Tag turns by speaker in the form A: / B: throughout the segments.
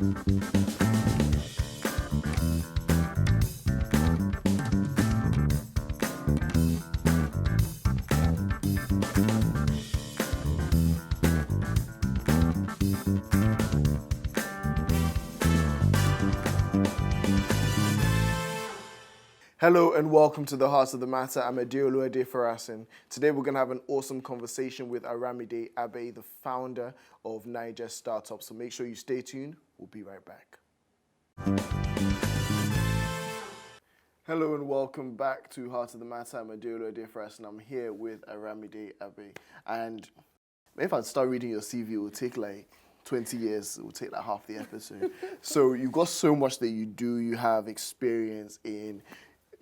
A: Hello and welcome to the Heart of the Matter. I'm Adeolu Adefarasin. Today we're going to have an awesome conversation with Aramide Abe, the founder of Naija Startups. So make sure you stay tuned. We'll be right back. Hello and welcome back to Heart of the Matter. I'm Adeolu Adefarasin. I'm here with Aramide Abe. And if I start reading your CV, it will take like 20 years. It will take like half the episode. So you've got so much that you do. You have experience in...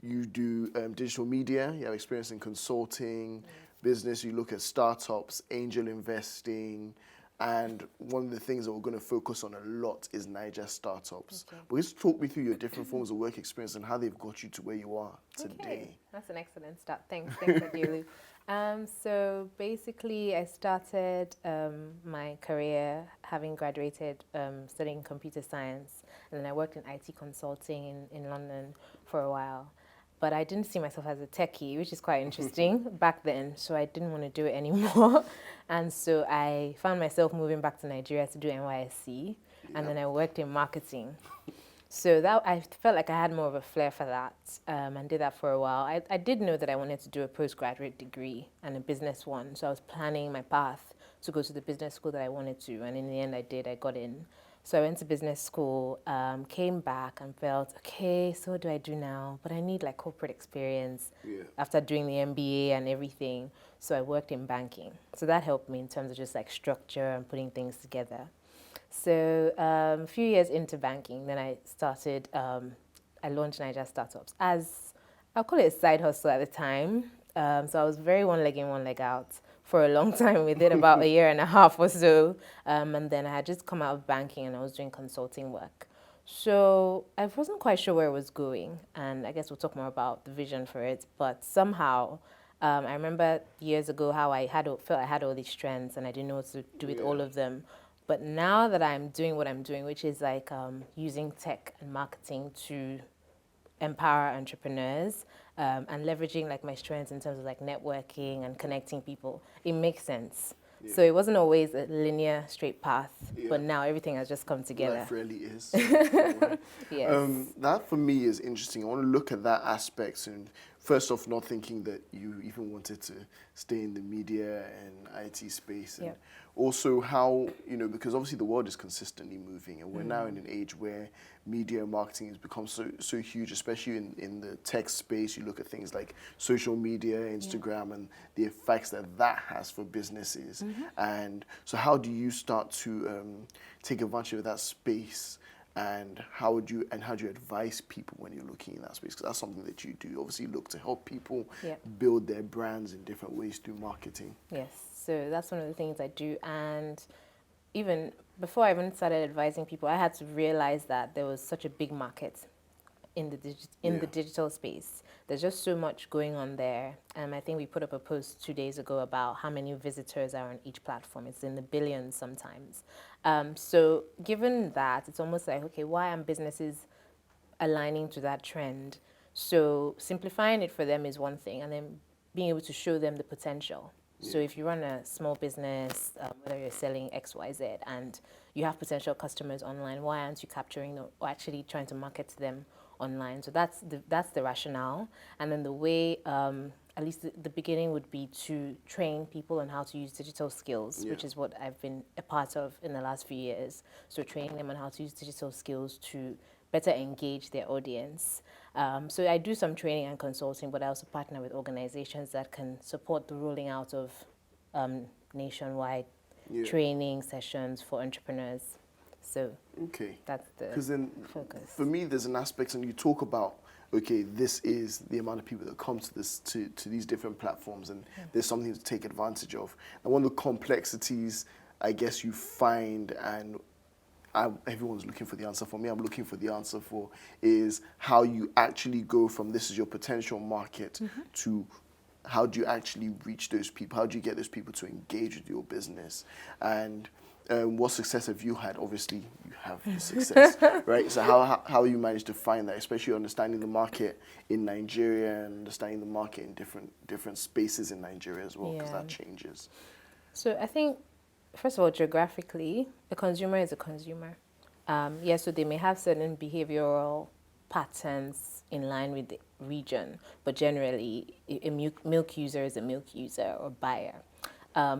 A: You do digital media, you have experience in consulting, business, you look at startups, angel investing, and one of the things that we're going to focus on a lot is Naija Startups.
B: Okay.
A: But just talk me through your different forms of work experience and how they've got you to where you are today.
B: Okay, that's an excellent start. Thanks Adielu. So basically, I started my career having graduated studying computer science, and then I worked in IT consulting in London for a while. But I didn't see myself as a techie, which is quite interesting back then. So I didn't want to do it anymore. And so I found myself moving back to Nigeria to do NYSC. And then I worked in marketing. So that I felt like I had more of a flair for that and did that for a while. I did know that I wanted to do a postgraduate degree and a business one. So I was planning my path to go to the business school that I wanted to. And in the end, I did. I got in. So I went to business school, came back and felt, okay, so what do I do now? But I need like corporate experience after doing the MBA and everything. So I worked in banking. So that helped me in terms of just like structure and putting things together. So a few years into banking, then I started, I launched Naija Startups as, I'll call it a side hustle at the time. So I was very one leg in, one leg out for a long time. We did about a year and a half or so. And then I had just come out of banking and I was doing consulting work. So I wasn't quite sure where it was going. And I guess we'll talk more about the vision for it. But somehow, I remember years ago how felt I had all these strengths and I didn't know what to do with all of them. But now that I'm doing what I'm doing, which is like using tech and marketing to empower entrepreneurs and leveraging like my strengths in terms of like networking and connecting people, it makes sense. Yeah. So it wasn't always a linear, straight path, but now everything has just come together.
A: Life really is.
B: Yes.
A: That for me is interesting. I want to look at that aspect and first off, not thinking that you even wanted to stay in the media and IT space. And also how, because obviously the world is consistently moving and we're now in an age where media and marketing has become so huge, especially in the tech space. You look at things like social media, Instagram, and the effects that has for businesses. And so how do you start to take advantage of that space? And how do you advise people when you're looking in that space? Because that's something that you do. Obviously, you look to help people build their brands in different ways through marketing.
B: Yes, so that's one of the things I do. And even before I even started advising people, I had to realize that there was such a big market in the digital space. There's just so much going on there. I think we put up a post 2 days ago about how many visitors are on each platform. It's in the billions sometimes. So given that, it's almost like, okay, why aren't businesses aligning to that trend? So simplifying it for them is one thing, and then being able to show them the potential. So if you run a small business, whether you're selling X, Y, Z, and you have potential customers online, why aren't you capturing them or actually trying to market to them online? So that's the rationale. And then the way, at least the beginning would be to train people on how to use digital skills, which is what I've been a part of in the last few years. So training them on how to use digital skills to better engage their audience. So I do some training and consulting, but I also partner with organizations that can support the rolling out of nationwide training sessions for entrepreneurs. So that's the focus.
A: For me, there's an aspect, and you talk about, okay, this is the amount of people that come to these different platforms, and there's something to take advantage of. And one of the complexities, I guess, you find, and everyone's looking for the answer for me, I'm looking for the answer for, is how you actually go from this is your potential market to how do you actually reach those people? How do you get those people to engage with your business? And what success have you had? Obviously, you have the success, right? So how you managed to find that, especially understanding the market in Nigeria and understanding the market in different spaces in Nigeria as well, because that changes.
B: So I think, first of all, geographically, a consumer is a consumer. Yes, so they may have certain behavioral patterns in line with the region, but generally, a milk user is a milk user or buyer.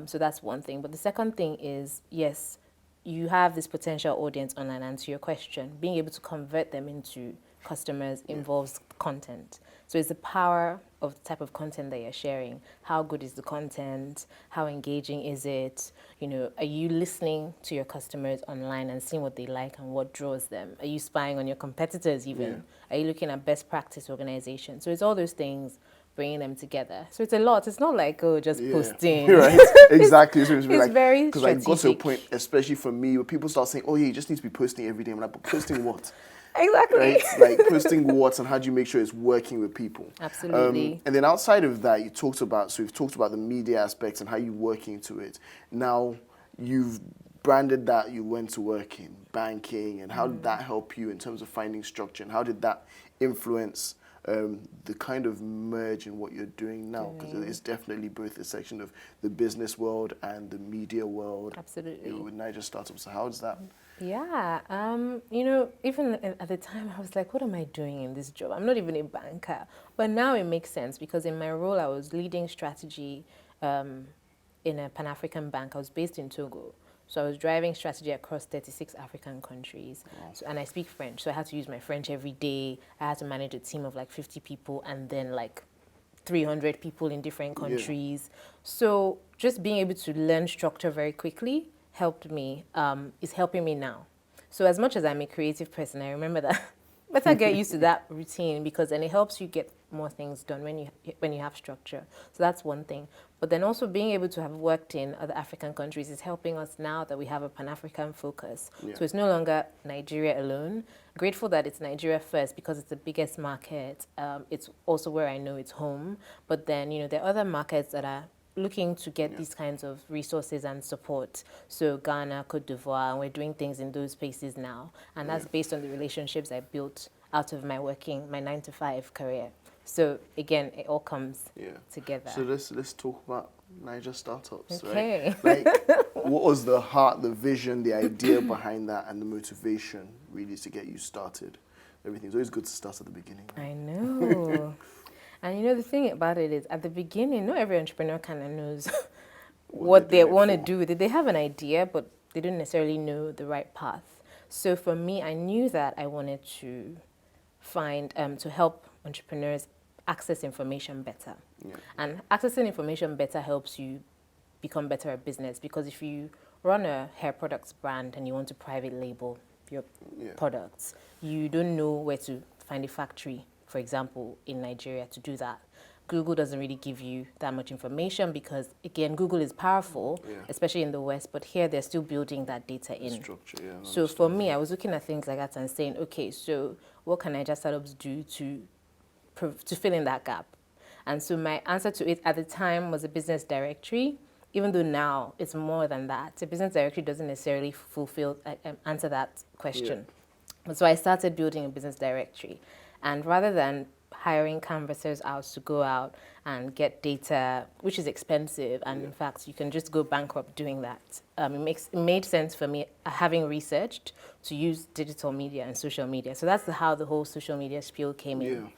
B: So that's one thing. But the second thing is, yes, you have this potential audience online, and to your question, being able to convert them into customers involves content. So it's the power of the type of content that you're sharing. How good is the content? How engaging is it? You know, are you listening to your customers online and seeing what they like and what draws them? Are you spying on your competitors even? Are you looking at best practice organizations? So it's all those things, bringing them together. So it's a lot. It's not like, oh, just posting.
A: Right, exactly. So
B: it's like, very
A: because I got to a point, especially for me, where people start saying, oh, yeah, you just need to be posting every day. I'm like, but posting what?
B: Exactly.
A: Right? Like posting what, and how do you make sure it's working with people?
B: Absolutely.
A: And then outside of that, we've talked about the media aspects and how you work into it. Now, you've branded that you went to work in banking, and how did that help you in terms of finding structure, and how did that influence the kind of merge in what you're doing now? Because it's definitely both a section of the business world and the media world.
B: Absolutely.
A: With Naija Startups. So how does that?
B: Yeah, you know, even at the time, I was like, what am I doing in this job? I'm not even a banker. But now it makes sense, because in my role, I was leading strategy in a Pan-African bank. I was based in Togo. So I was driving strategy across 36 African countries.
A: Wow.
B: So, and I speak French, so I had to use my French every day. I had to manage a team of like 50 people and then like 300 people in different countries. So just being able to learn structure very quickly helped me, is helping me now. So as much as I'm a creative person, I remember that better get used to that routine, because then it helps you get more things done when you have structure. So that's one thing. But then also being able to have worked in other African countries is helping us now that we have a Pan-African focus. So it's no longer Nigeria alone. Grateful that it's Nigeria first, because it's the biggest market. It's also where I know it's home. But then, you know, there are other markets that are looking to get these kinds of resources and support. So Ghana, Cote d'Ivoire, and we're doing things in those spaces now. And that's based on the relationships I built out of my 9-to-5 career. So again, it all comes together.
A: So let's talk about Naija Startups,
B: okay.
A: right? Like, what was the heart, the vision, the idea behind that, and the motivation really to get you started? Everything's always good to start at the beginning. Right?
B: I know. And you know, the thing about it is, at the beginning, not every entrepreneur kind of knows what they want to do with it. They have an idea, but they don't necessarily know the right path. So for me, I knew that I wanted to find, to help entrepreneurs access information better. And accessing information better helps you become better at business, because if you run a hair products brand and you want to private label your products, you don't know where to find a factory, for example, in Nigeria to do that. Google doesn't really give you that much information, because, again, Google is powerful, especially in the West, but here they're still building that data in.
A: Structure,
B: so for me, I was looking at things like that and saying, okay, so what can Naija Startups do to fill in that gap? And so my answer to it at the time was a business directory, even though now it's more than that. A business directory doesn't necessarily answer that question. So I started building a business directory. And rather than hiring canvassers out to go out and get data, which is expensive, and in fact, you can just go bankrupt doing that. It made sense for me, having researched, to use digital media and social media. So that's how the whole social media spiel came in.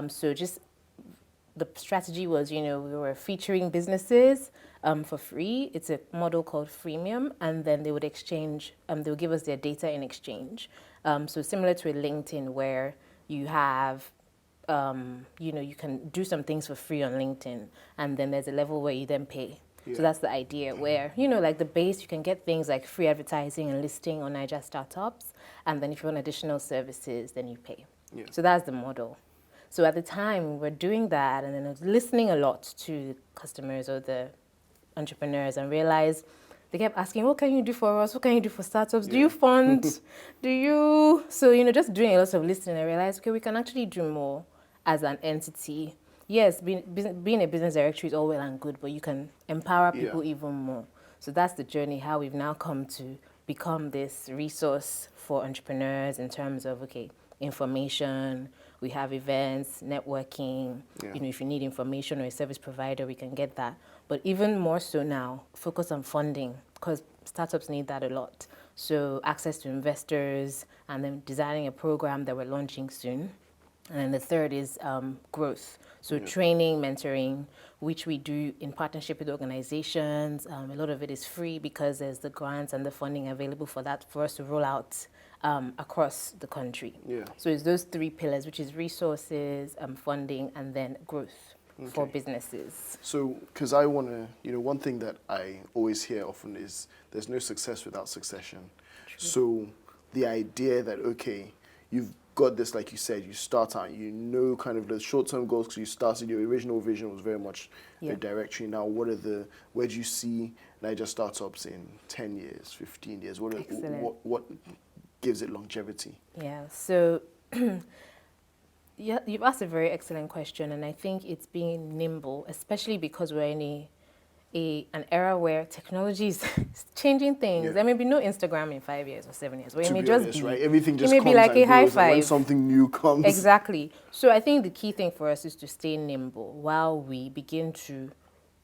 B: So just the strategy was, you know, we were featuring businesses for free. It's a model called freemium, and then they would exchange, they would give us their data in exchange. So similar to a LinkedIn, where you have, you know, you can do some things for free on LinkedIn, and then there's a level where you then pay. So that's the idea, where, you know, like the base, you can get things like free advertising and listing on Naija Startups, and then if you want additional services, then you pay. So that's the model. So at the time, we were doing that, and then I was listening a lot to customers or the entrepreneurs, and realized they kept asking, what can you do for us? What can you do for startups? Do you fund? Do you? So, you know, just doing a lot of listening, I realized, okay, we can actually do more as an entity. Yes, being a business directory is all well and good, but you can empower people even more. So that's the journey, how we've now come to become this resource for entrepreneurs in terms of, okay, information, we have events, networking, if you need information or a service provider, we can get that. But even more so now, focus on funding, because startups need that a lot. So access to investors, and then designing a program that we're launching soon. And then the third is growth. So training, mentoring, which we do in partnership with organizations. A lot of it is free because there's the grants and the funding available for that for us to roll out across the country. So it's those three pillars, which is resources, funding, and then growth for businesses.
A: So, because I want to, one thing that I always hear often is there's no success without succession. True. So the idea that, okay, you've got this, like you said, you start out, kind of the short-term goals because you started, your original vision was very much a directory. Now, where do you see Naija Startups in 10 years, 15 years? What gives it longevity?
B: Yeah, so you've asked a very excellent question, and I think it's being nimble, especially because we're in an era where technology is changing things. There may be no Instagram in 5 years or 7 years, but it may just be,
A: right? Everything just
B: comes like
A: and
B: a high
A: goes,
B: five.
A: And when something new comes.
B: Exactly. So I think the key thing for us is to stay nimble while we begin to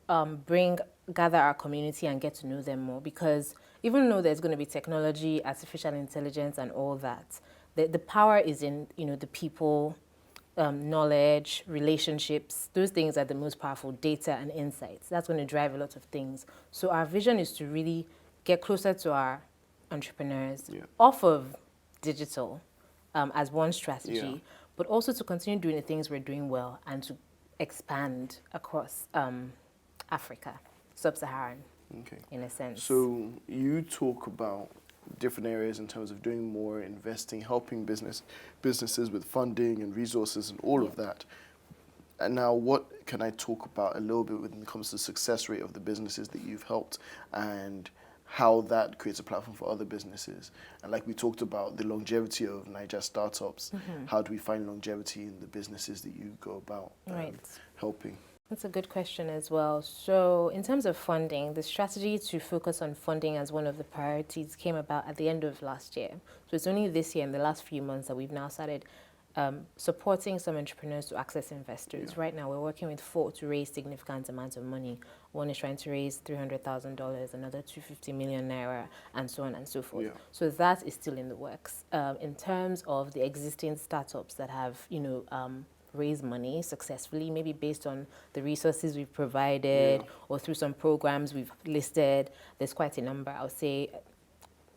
B: gather our community and get to know them more, because even though there's going to be technology, artificial intelligence, and all that, the power is in the people, knowledge, relationships. Those things are the most powerful. Data and insights. That's going to drive a lot of things. So our vision is to really get closer to our entrepreneurs off of digital as one strategy, but also to continue doing the things we're doing well and to expand across Africa, sub-Saharan, in a sense.
A: So you talk about different areas in terms of doing more, investing, helping businesses with funding and resources and all of that. And now what can I talk about a little bit when it comes to the success rate of the businesses that you've helped and how that creates a platform for other businesses? And like we talked about the longevity of Naija Startups, how do we find longevity in the businesses that you go about helping?
B: That's a good question as well. So in terms of funding, the strategy to focus on funding as one of the priorities came about at the end of last year. So it's only this year, in the last few months, that we've now started supporting some entrepreneurs to access investors. Right now, we're working with 4 to raise significant amounts of money. One is trying to raise $300,000, another 250 million naira, and so on and so forth. So that is still in the works. In terms of the existing startups that have, raise money successfully, maybe based on the resources we've provided or through some programs we've listed, there's quite a number. I would say,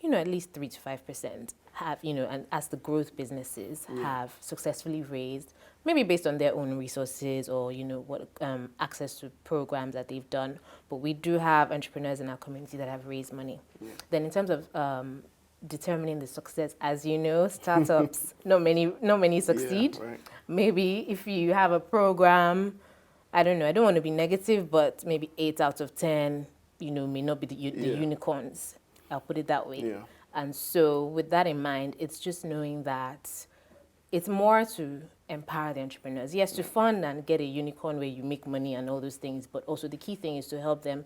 B: at least 3 to 5% have, and as the growth businesses have successfully raised, maybe based on their own resources or, what access to programs that they've done. But we do have entrepreneurs in our community that have raised money. Then in terms of determining the success, as you know, startups, not many succeed. Maybe if you have a program, I don't know, I don't want to be negative, but maybe 8 out of 10, may not be the unicorns. I'll put it that way. And so with that in mind, it's just knowing that it's more to empower the entrepreneurs. Yes, to fund and get a unicorn where you make money and all those things, but also the key thing is to help them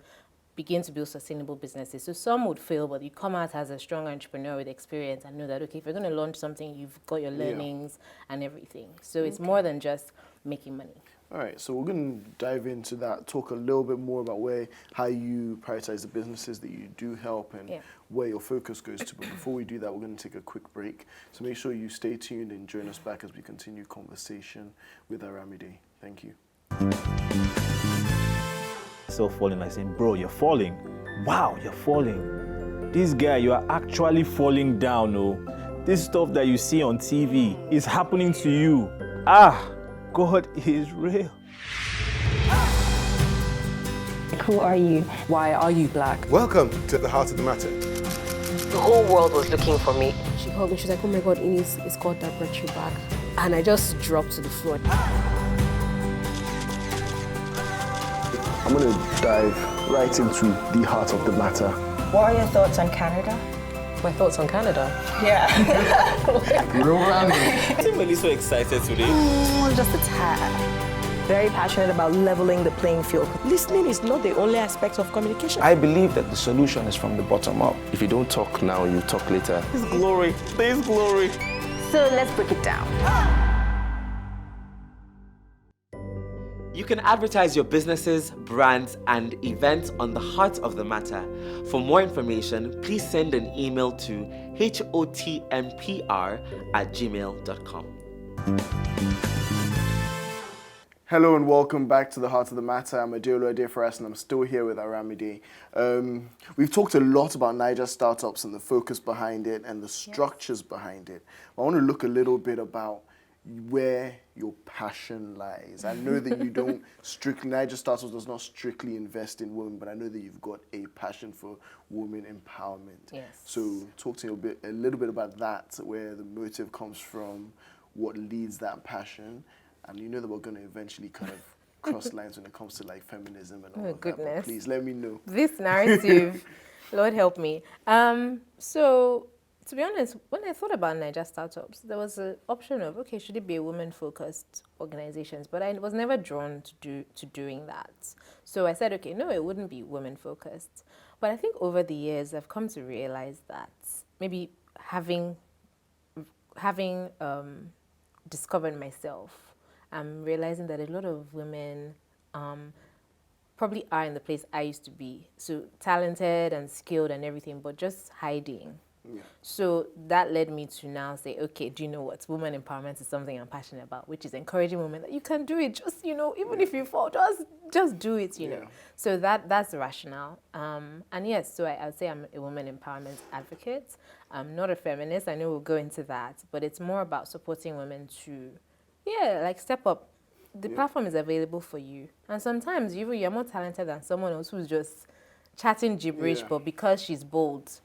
B: begin to build sustainable businesses. So some would fail, but you come out as a strong entrepreneur with experience and know that, okay, if you're going to launch something, you've got your learnings and everything. So it's more than just making money.
A: All right, so we're going to dive into that, talk a little bit more about how you prioritize the businesses that you do help and where your focus goes to. But before we do that, we're going to take a quick break. So make sure you stay tuned and join us back as we continue conversation with Aramide. Thank you.
C: Falling, like saying, bro, you're falling. Wow, you're falling. This guy, you are actually falling down. This stuff that you see on TV is happening to you. God is real.
D: Who are you? Why are you black?
E: Welcome to the heart of the matter.
F: The whole world was looking for me.
G: She called me, she's like, oh my God, Ines, it's called that brought you back. And I just dropped to the floor.
A: I'm going to dive right into the heart of the matter.
D: What are your thoughts on Canada?
F: My thoughts on Canada?
D: Yeah.
A: Real random.
C: I'm really so excited today.
G: Just a tad.
D: very passionate about leveling the playing field.
G: Listening is not the only aspect of communication.
H: I believe that the solution is from the bottom up.
E: If you don't talk now, you talk later.
C: There's glory. There's glory.
I: So let's break it down.
J: You can advertise your businesses, brands, and events on the Heart of the Matter. For more information, please send an email to hotmpr@gmail.com.
A: Hello and welcome back to the Heart of the Matter. I'm Adeolu Adefaras and I'm still here with Aramide. We've talked a lot about Naija Startups and the focus behind it and the structures behind it. I want to look a little bit about where your passion lies. I know that you don't Naija Startups does not strictly invest in women, but I know that you've got a passion for women empowerment.
B: Yes.
A: So talk to me a little bit about that, where the motive comes from, what leads that passion. And you know that we're going to eventually kind of cross lines when it comes to like feminism and all of that. But please let me know.
B: This narrative, Lord help me. So to be honest, when I thought about Naija Startups, there was an option of, okay, should it be a women-focused organizations? But I was never drawn to doing that. So I said, okay, no, it wouldn't be women-focused. But I think over the years, I've come to realize that maybe having discovered myself, I'm realizing that a lot of women probably are in the place I used to be. So talented and skilled and everything, but just hiding. Yeah. So that led me to now say, okay, do you know what? Women empowerment is something I'm passionate about, which is encouraging women that you can do it. Just, even if you fall, just do it, you know. So that's the rationale. And yes, so I would say I'm a women empowerment advocate. I'm not a feminist. I know we'll go into that, but it's more about supporting women to, step up. The platform is available for you. And sometimes you're more talented than someone else who's just chatting gibberish, but because she's bold,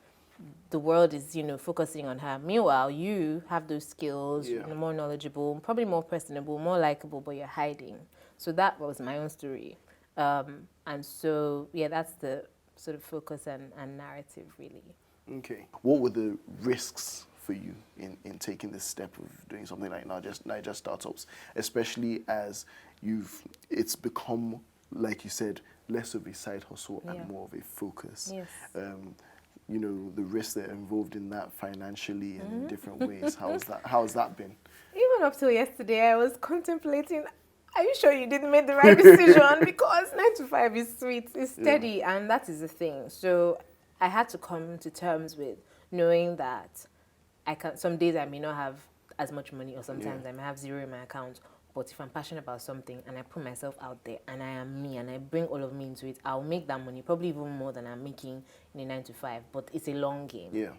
B: the world is, focusing on her. Meanwhile, you have those skills, more knowledgeable, probably more personable, more likable, but you're hiding. So that was my own story. And so, that's the sort of focus and narrative, really. Okay.
A: What were the risks for you in taking this step of doing something like Naija Startups, especially as it's become, like you said, less of a side hustle and more of a focus? Yes. The risks that are involved in that financially and in different ways. How has that been?
B: Even up till yesterday, I was contemplating, are you sure you didn't make the right decision? Because 9 to 5 is sweet, it's steady, and that is the thing. So I had to come to terms with knowing that some days I may not have as much money, or sometimes I may have zero in my account. But if I'm passionate about something and I put myself out there and I am me and I bring all of me into it, I'll make that money, probably even more than I'm making in a 9 to 5. But it's a long game. Yeah.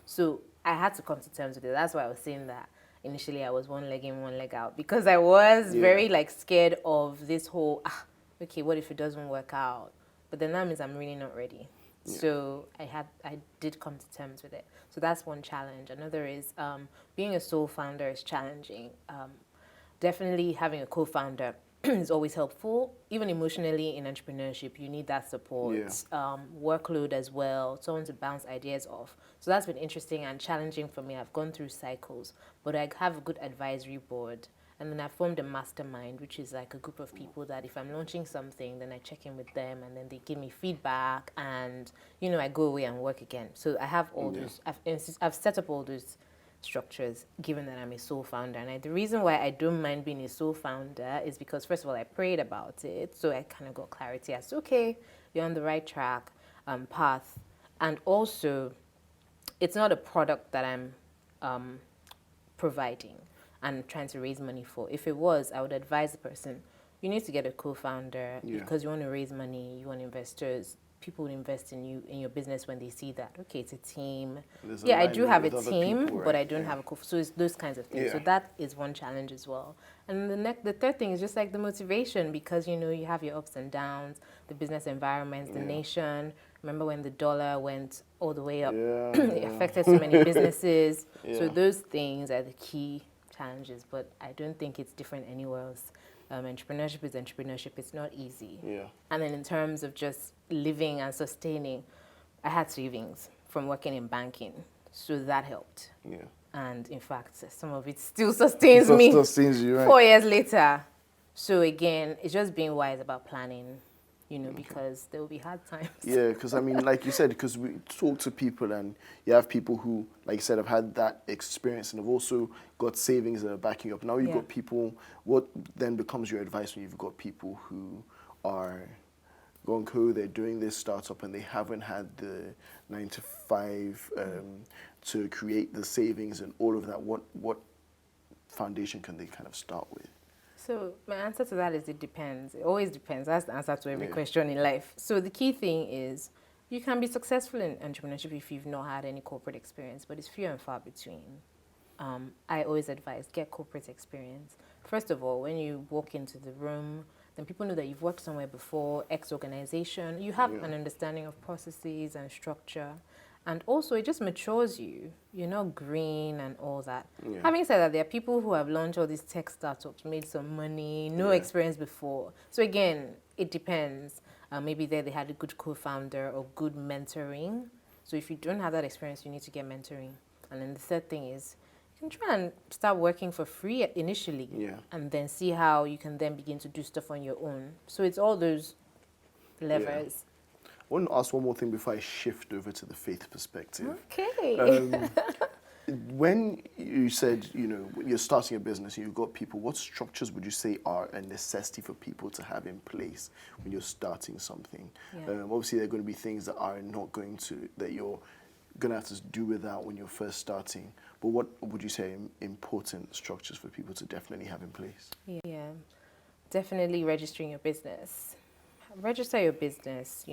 B: So I had to come to terms with it. That's why I was saying that initially I was one leg in, one leg out, because I was very scared of this whole, okay, what if it doesn't work out? But then that means I'm really not ready. Yeah. So I did come to terms with it. So that's one challenge. Another is being a sole founder is challenging. Definitely having a co-founder is always helpful. Even emotionally in entrepreneurship, you need that support. Workload as well, someone to bounce ideas off. So that's been interesting and challenging for me. I've gone through cycles, but I have a good advisory board. And then I formed a mastermind, which is like a group of people that if I'm launching something, then I check in with them and then they give me feedback and, I go away and work again. So I have all those, I've set up all those structures, given that I'm a sole founder. And the reason why I don't mind being a sole founder is because, first of all, I prayed about it. So I kind of got clarity as to, okay, you're on the right track, path. And also, it's not a product that I'm providing and trying to raise money for. If it was, I would advise the person, you need to get a co-founder because you want to raise money, you want investors. People will invest in you, in your business, when they see that, okay, it's a team. I do have a team, people, right? But I don't have a so it's those kinds of things. So that is one challenge as well. And the third thing is just like the motivation, because, you have your ups and downs, the business environment, the nation. Remember when the dollar went all the way up? It affected so many businesses. So those things are the key challenges, but I don't think it's different anywhere else. Entrepreneurship is entrepreneurship. It's not easy. And then in terms of just living and sustaining, I had savings from working in banking, so that helped. And in fact, some of it still sustains me. Sustains you, right? 4 years later. So again, it's just being wise about planning, because there will be hard times.
A: Yeah, because I mean, like you said, because we talk to people and you have people who, like you said, have had that experience and have also got savings that are backing up. Now you've got people, what then becomes your advice when you've got people who are going co, they're doing this startup and they haven't had the 9 to 5 to create the savings and all of that? What foundation can they kind of start with?
B: So my answer to that is it depends. It always depends. That's the answer to every question in life. So the key thing is you can be successful in entrepreneurship if you've not had any corporate experience, but it's few and far between. I always advise get corporate experience. First of all, when you walk into the room, then people know that you've worked somewhere before, X organization. You have an understanding of processes and structure. And also, it just matures you. You're not green and all that. Yeah. Having said that, there are people who have launched all these tech startups, made some money, no experience before. So again, it depends. Maybe they had a good co-founder or good mentoring. So if you don't have that experience, you need to get mentoring. And then the third thing is, you can try and start working for free initially. And then see how you can then begin to do stuff on your own. So it's all those levers.
A: I want to ask one more thing before I shift over to the faith perspective.
B: Okay.
A: When you said, you're starting a business, you've got people, what structures would you say are a necessity for people to have in place when you're starting something? Obviously, there are going to be things that you're going to have to do without when you're first starting. But what would you say are important structures for people to definitely have in place?
B: Yeah, definitely registering your business. Register your business,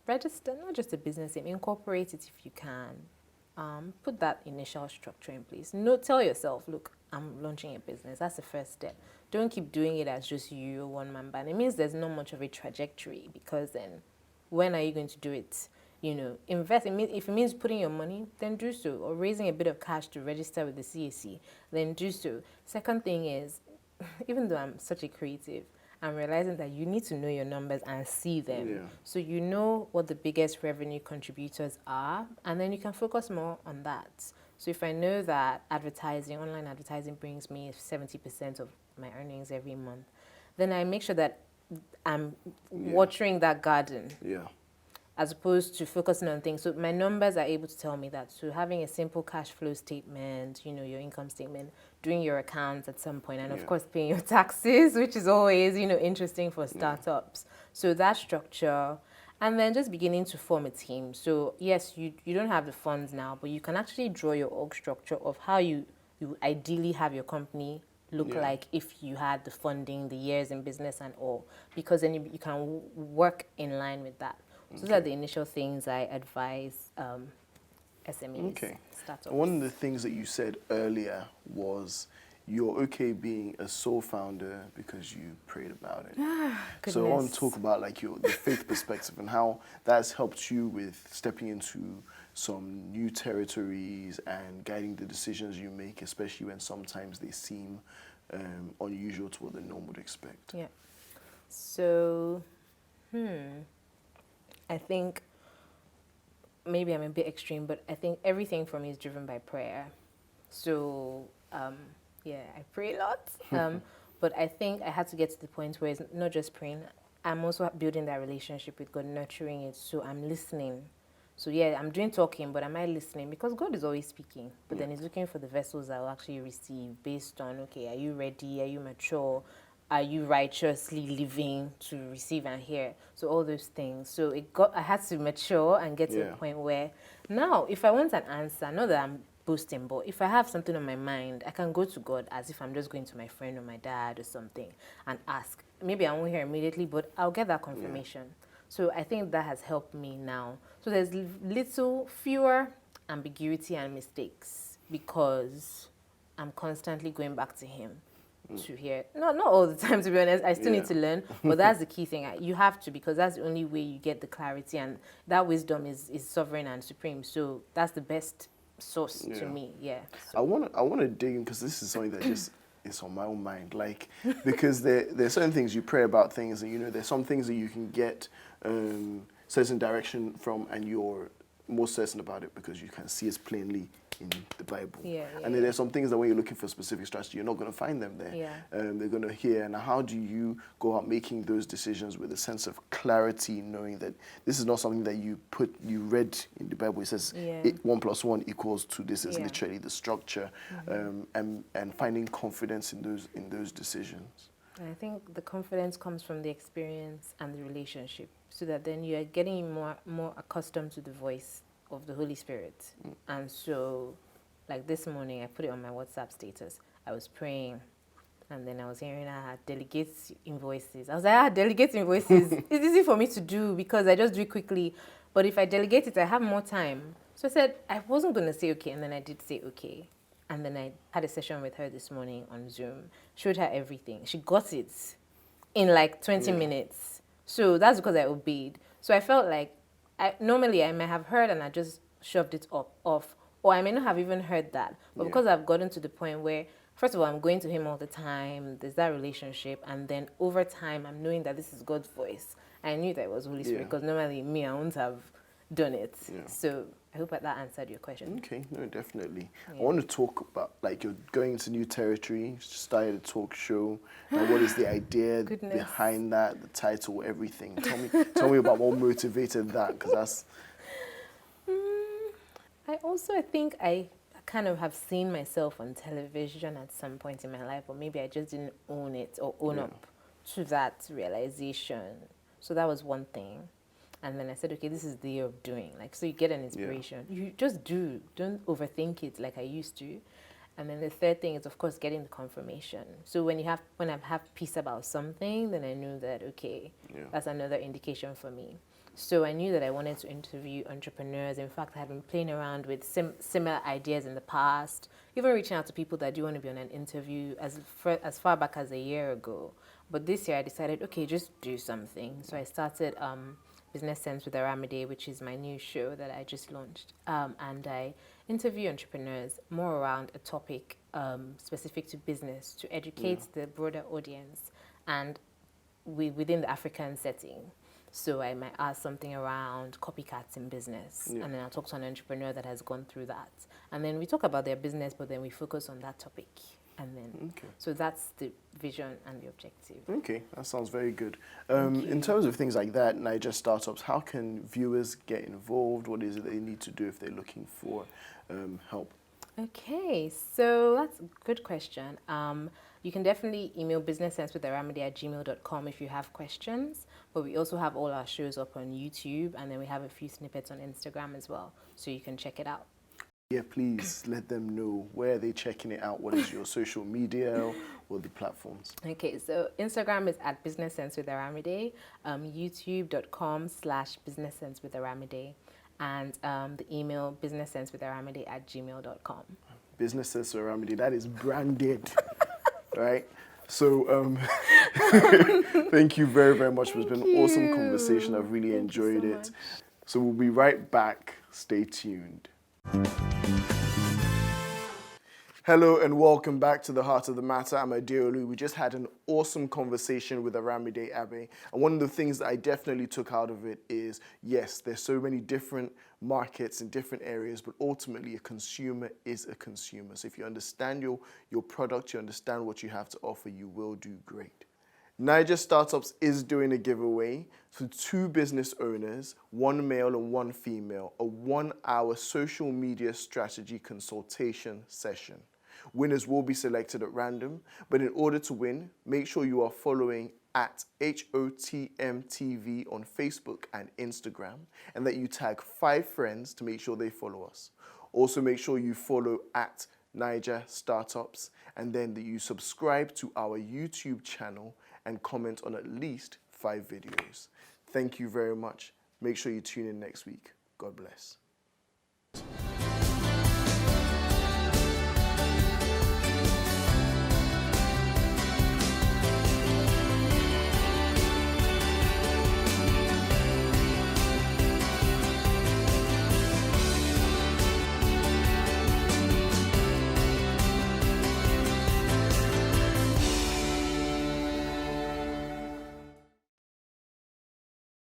B: register not just a business name, incorporate it if you can. Put that initial structure in place. Tell yourself, look, I'm launching a business. That's the first step. Don't keep doing it as just you, one man band. It means there's not much of a trajectory, because then when are you going to do it? Invest. If it means putting your money, then do so. Or raising a bit of cash to register with the CAC, then do so. Second thing is, even though I'm such a creative, I'm realizing that you need to know your numbers and see them. So you know what the biggest revenue contributors are, and then you can focus more on that. So if I know that online advertising brings me 70% of my earnings every month, then I make sure that I'm watering that garden. As opposed to focusing on things. So my numbers are able to tell me that. So having a simple cash flow statement, your income statement, doing your accounts at some point, and of course paying your taxes, which is always, interesting for startups. So that structure, and then just beginning to form a team. So yes, you don't have the funds now, but you can actually draw your org structure of how you ideally have your company look like if you had the funding, the years in business and all, because then you can work in line with that. So those are the initial things I advise SMEs, startups.
A: One of the things that you said earlier was you're okay being a sole founder because you prayed about it. So I want to talk about the faith perspective and how that's helped you with stepping into some new territories and guiding the decisions you make, especially when sometimes they seem unusual to what the norm would expect.
B: Yeah. So, I think maybe I'm a bit extreme, but I think everything for me is driven by prayer. So, I pray a lot. But I think I had to get to the point where it's not just praying. I'm also building that relationship with God, nurturing it. So I'm listening. So I'm doing talking, but am I listening? Because God is always speaking. But then He's looking for the vessels that will actually receive based on, are you ready? Are you mature? Are you righteously living to receive and hear? So all those things. So I had to mature and get to a point where now, if I want an answer, not that I'm boasting, but if I have something on my mind, I can go to God as if I'm just going to my friend or my dad or something and ask. Maybe I won't hear immediately, but I'll get that confirmation. So I think that has helped me now. So there's fewer ambiguity and mistakes because I'm constantly going back to Him. To hear, not all the time, to be honest. I still need to learn, but that's the key thing. You have to, because that's the only way you get the clarity, and that wisdom is sovereign and supreme. So that's the best source to me. So.
A: I want to dig in because this is something that just is on my own mind. Because there's certain things you pray about things, and there's some things that you can get certain direction from, and you're more certain about it because you can see it plainly in the Bible.
B: And
A: then there's some things that when you're looking for specific strategy, you're not going to find them there. They're going to hear. And how do you go out making those decisions with a sense of clarity, knowing that this is not something that you read in the Bible. It says 1 + 1 = 2. This is literally the structure, and finding confidence in those decisions.
B: And I think the confidence comes from the experience and the relationship, so that then you are getting more accustomed to the voice of the Holy Spirit. And so, like this morning, I put it on my WhatsApp status. I was praying, and then I was hearing delegates invoices. I was like, delegates invoices. It's easy for me to do because I just do it quickly. But if I delegate it, I have more time. So I said I wasn't going to say okay, and then I did say okay. And then I had a session with her this morning on Zoom, showed her everything. She got it in like 20 minutes. So that's because I obeyed. So I felt like normally I might have heard and I just shoved it off, or I may not have even heard that. But because I've gotten to the point where, first of all, I'm going to him all the time, there's that relationship, and then over time I'm knowing that this is God's voice. I knew that it was Holy Spirit because normally me, I wouldn't have done it. So I hope that answered your question.
A: Okay, no, definitely. I want to talk about, like, you're going into new territory, you started a talk show. Now, what is the idea behind that, the title, everything? Tell me about what motivated that, because that's...
B: I think I kind of have seen myself on television at some point in my life, or maybe I just didn't own it or own up to that realization. So that was one thing. And then I said, okay, this is the year of doing. Like, so you get an inspiration. You just do. Don't overthink it like I used to. And then the third thing is, of course, getting the confirmation. So when I have peace about something, then I knew that, okay, that's another indication for me. So I knew that I wanted to interview entrepreneurs. In fact, I had been playing around with similar ideas in the past, even reaching out to people that do want to be on an interview as far back as a year ago. But this year I decided, okay, just do something. So I started Business Sense with Aramide, which is my new show that I just launched. And I interview entrepreneurs more around a topic specific to business, to educate the broader audience and within the African setting. So I might ask something around copycats in business, and then I'll talk to an entrepreneur that has gone through that. And then we talk about their business, but then we focus on that topic. And then, so that's the vision and the objective. Okay,
A: that sounds very good. In terms of things like that, Naija Startups, how can viewers get involved? What is it they need to do if they're looking for help?
B: Okay, so that's a good question. You can definitely email businesssensewitharamide@gmail.com if you have questions. But we also have all our shows up on YouTube, and then we have a few snippets on Instagram as well, so you can check it out.
A: Yeah, please let them know where they're checking it out. What is your social media or the platforms? Okay, so Instagram is at Business Sense with Aramide, youtube.com/businesssensewitharamide, and the email businesssensewitharamide@gmail.com. Business Sense with Aramide, that is branded, right? So thank you very, very much. It's been an awesome conversation. I've really enjoyed it. So we'll be right back. Stay tuned. Hello and welcome back to the Heart of the Matter. I'm Adeolu. We just had an awesome conversation with Aramide Abe. And one of the things that I definitely took out of it is, yes, there's so many different markets in different areas, but ultimately a consumer is a consumer. So if you understand your product, you understand what you have to offer, you will do great. Naija Startups is doing a giveaway to 2 business owners, 1 male and 1 female, a 1-hour social media strategy consultation session. Winners will be selected at random, but in order to win, make sure you are following at HOTMTV on Facebook and Instagram, and that you tag 5 friends to make sure they follow us. Also make sure you follow at Naija Startups, and then that you subscribe to our YouTube channel and comment on at least 5 videos. Thank you very much. Make sure you tune in next week. God bless.